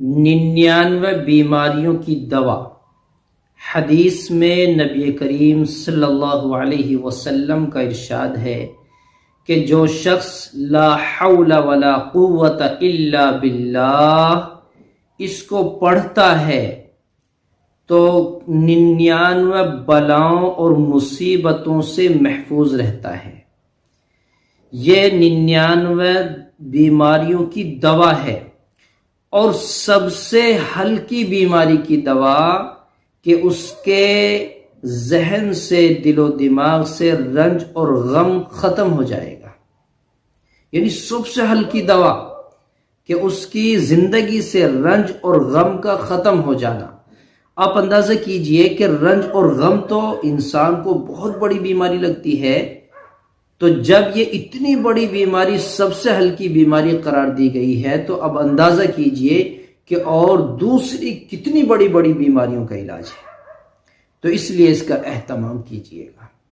99 بیماریوں کی دوا۔ حدیث میں نبی کریم صلی اللہ علیہ وسلم کا ارشاد ہے کہ جو شخص لا حول ولا قوت الا باللہ اس کو پڑھتا ہے تو 99 بلاؤں اور مصیبتوں سے محفوظ رہتا ہے۔ یہ 99 بیماریوں کی دوا ہے، اور سب سے ہلکی بیماری کی دوا کہ اس کے ذہن سے، دل و دماغ سے رنج اور غم ختم ہو جائے گا۔ یعنی سب سے ہلکی دوا کہ اس کی زندگی سے رنج اور غم کا ختم ہو جانا۔ آپ اندازہ کیجئے کہ رنج اور غم تو انسان کو بہت بڑی بیماری لگتی ہے، تو جب یہ اتنی بڑی بیماری سب سے ہلکی بیماری قرار دی گئی ہے تو اب اندازہ کیجئے کہ اور دوسری کتنی بڑی بڑی بیماریوں کا علاج ہے۔ تو اس لیے اس کا اہتمام کیجئے گا۔